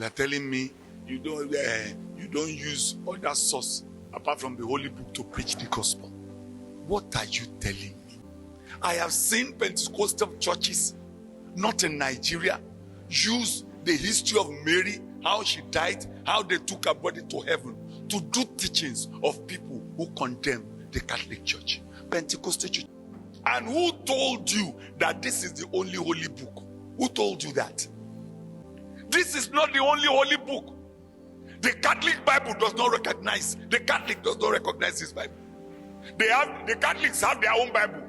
They are telling me you don't use other source apart from the Holy Book to preach the gospel. What are you telling me? I have seen Pentecostal churches, not in Nigeria, use the history of Mary, how she died, how they took her body to heaven, to do teachings of people who condemn the Catholic Church, Pentecostal church. And who told you that this is the only holy book? Who told you that? This is not the only holy book. The Catholic Bible does not recognize. The Catholic does not recognize this Bible. The Catholics have their own Bible.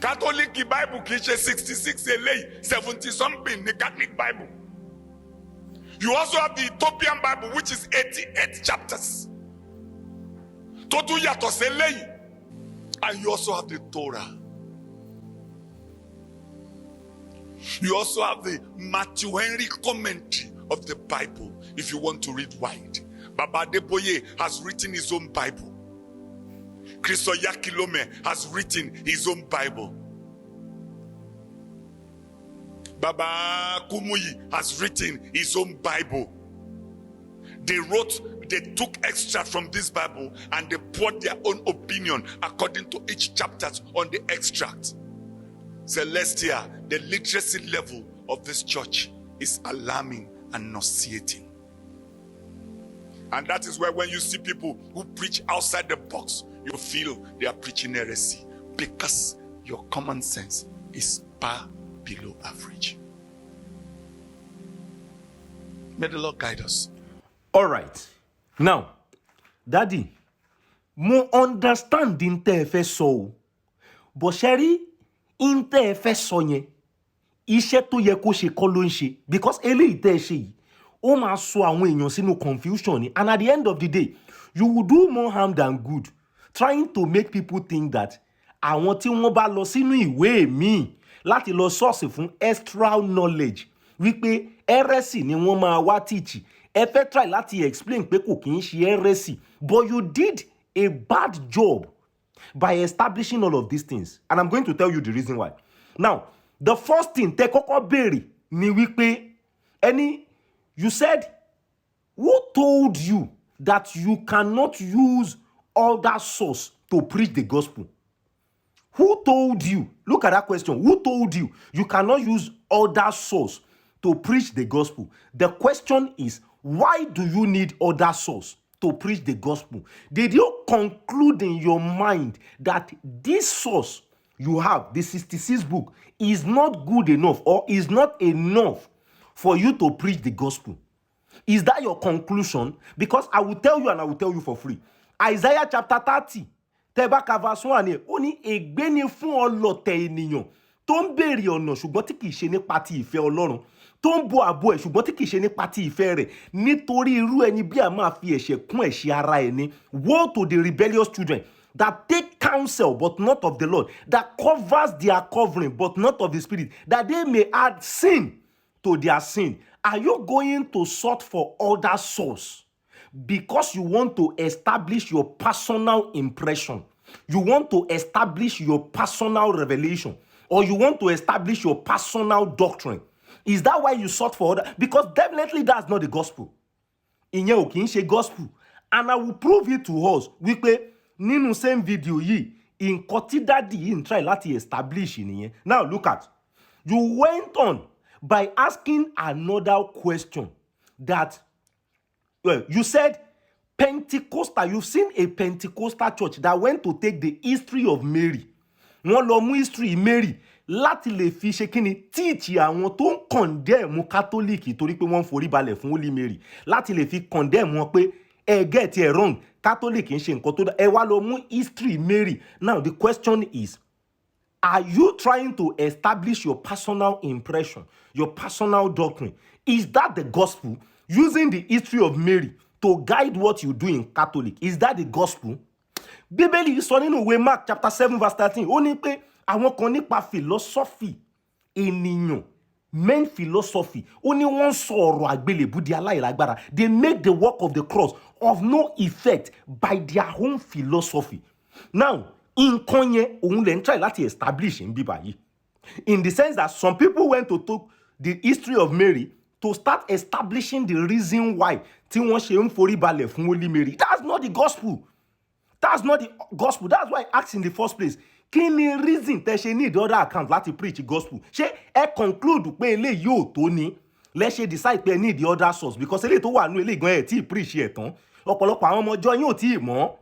Catholic Bible is 66 70 something. The Catholic Bible. You also have the Ethiopian Bible, which is 88 chapters. And you also have the Torah. You also have the Matthew Henry commentary of the Bible, if you want to read wide. Baba Adeboye has written his own Bible. Christo Yakilome has written his own Bible. Baba Kumuyi has written his own Bible. They took extract from this Bible and they poured their own opinion according to each chapter on the extract. Celestia, the literacy level of this church is alarming and nauseating. And that is why when you see people who preach outside the box, you feel they are preaching heresy, because your common sense is far below average. May the Lord guide us. All right. Now, Daddy, mo understand in te fẹ́ sọ, but Sherry, in te fẹ́ sọ yẹn, iṣẹ́ tó yẹ kó ṣe kọ́ ló ń ṣe, because eléyìí tẹ́ ṣe yìí, ó máa sọ àwọn èèyàn sínú confusion ni, and at the end of the day, you will do more harm than good, trying to make people think that àwọn tí wọ́n bá lọ sínú ìwé míì láti lọ source fún extra knowledge wípé heresy ni wọ́n máa wá teach. Ẹ fẹ́ try láti explain pé kò kì í ṣe heresy, but you did a bad job by establishing all of these things, and I'm going to tell you the reason why. Now, the first thing tẹ́ kọ́kọ́ béèrè ni wípé you said, who told you that you cannot use other source to preach the gospel? Who told you? Look at that question. Who told you you cannot use other source to preach the gospel? The question is, why do you need other source to preach the gospel? Did you conclude in your mind that this source you have, the 66 book, is not good enough or is not enough for you to preach the gospel? Is that your conclusion? Because I will tell you, and I will tell you for free. Isaiah chapter 30, Tebaka verse 1, ó ní ègbé ni fún ọlọ̀tẹ̀ ènìyàn tó ń béèrè ọ̀nà ṣùgbọ́n tí kìí ṣe nípa ti ìfẹ́ Ọlọ́run, tó ń bo àbò ẹ̀ ṣùgbọ́n tí kìí ṣe nípa ti ìfẹ́ rẹ̀, nítorí irú ẹni bí a máa fi ẹ̀ṣẹ̀ kún ẹ̀ṣẹ̀ ara ẹni. Woe to the rebellious children that take counsel but not of the Lord, that covers their covering but not of the Spirit, that they may add sin to their sin. Are you going to sort for other source because you want to establish your personal impression? You want to establish your personal revelation, or you want to establish your personal doctrine? Is that why you sought for other? Because definitely that's not the gospel. Ìyẹn ò kì í ṣe gospel. And I will prove it to us wípé nínú same video yìí, nǹkan tí daddy yìí ń try láti establish nìyẹn. Now look at, you went on by asking another question that, well, you said Pentecostal, you've seen a Pentecostal church that went to take the history of Mary. Wọ́n lọ mú history Mary láti lè fi ṣe kíni teach àwọn tó ń condemn Catholic torí pé wọ́n forí balẹ̀ fún Holy Mary, láti lè fi condemn wọn pé get it wrong, Catholic ń ṣe nǹkan tó dá, ẹ wá lọ mú history Mary. Now the question is, are you trying to establish your personal impression, your personal doctrine? Is that the gospel? Using the history of Mary to guide what you do in Catholic, is that the gospel? Bíbélì sọ nínú ìwé Mark chapter 7 verse 13, ó ní pé àwọn kan nípa philosophy ènìyàn, men philosophy, ó ní wọ́n sọ ọ̀rọ̀ àgbélébùú di aláìlágbára. They make the work of the cross of no effect by their own philosophy. Now, nǹkan yẹn òun lè ń try láti establish in bíbá yìí, in the sense that some people went to take the history of Mary to start establishing the reason why tí wọ́n ṣe ń forí balẹ̀ fún Holy Mary. That's not the gospel. That's not the gospel. That's why I asked in the first place. Kí ni reason tẹ́ ṣe need other account láti preach gospel? Ṣé ẹ conclude pé eléyìí ò tó ni? Lẹ ṣe decide pé ẹ need the other source because eléyìí tó wà nínú eléyìí gan ẹ̀ tí ì preach ẹ̀ tán. Ọ̀pọ̀lọpọ̀ àwọn ọmọ ọjọ́ yín ò tí ì mọ̀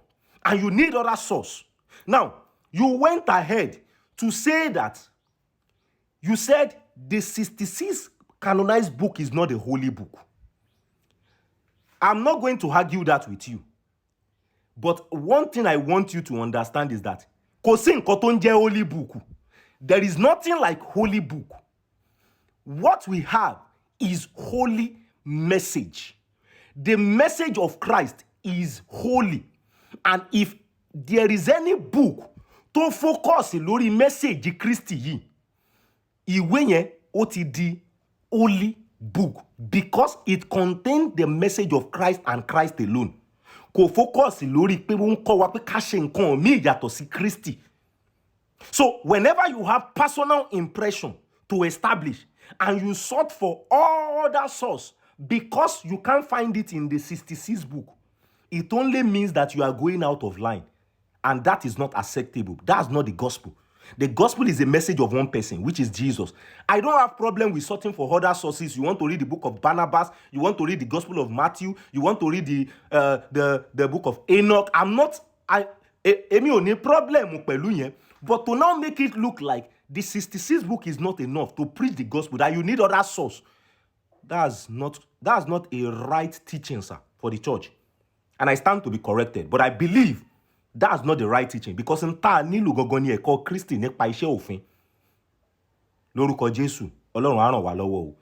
and you need other source. Now, you went ahead to say that you said the 66 canonized book is not a holy book. I'm not going to argue that with you. But one thing I want you to understand is that kò sí nǹkan tó ń jẹ́ holy book. There is nothing like holy book. What we have is holy message. The message of Christ is holy. And if there is any book to focus lórí message Kristi yìí, ìwé yẹn ó ti di holy book because it contains the message of Christ and Christ alone. Kò focus lórí pé wọ́n kọ́ wa pé ká ṣe nǹkan míì yàtọ̀ sí Kristi. So whenever you have personal impression to establish and you sought for other source because you can't find it in the 66 book, it only means that you are going out of line. And that is not acceptable. That's not the gospel. The gospel is a message of one person, which is Jesus. I don't have problem with searching for other sources. You want to read the book of Barnabas, you want to read the gospel of Matthew, you want to read the book of Enoch. Èmi ò ní problem pẹ̀lú yẹn. But to now make it look like the 66 book is not enough to preach the gospel, that you need other source, that's not a right teaching, sir, for the church. And I stand to be corrected, but I believe that's not the right teaching because in ta nílò gangan ni ẹ̀kọ́ Kristi nípa iṣẹ́ òfin. Lórúkọ Jésù, Ọlọ́run á ràn wá lọ́wọ́ o.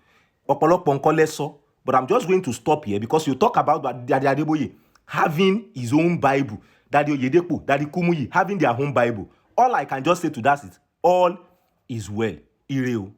Ọ̀pọ̀lọpọ̀ nǹkan lẹ sọ, but I'm just going to stop here because you talk about Daddy Adeboye having his own Bible, Daddy Oyedepo, Daddy Kumuyi having their own Bible. All I can just say to that is all is well. Ire o.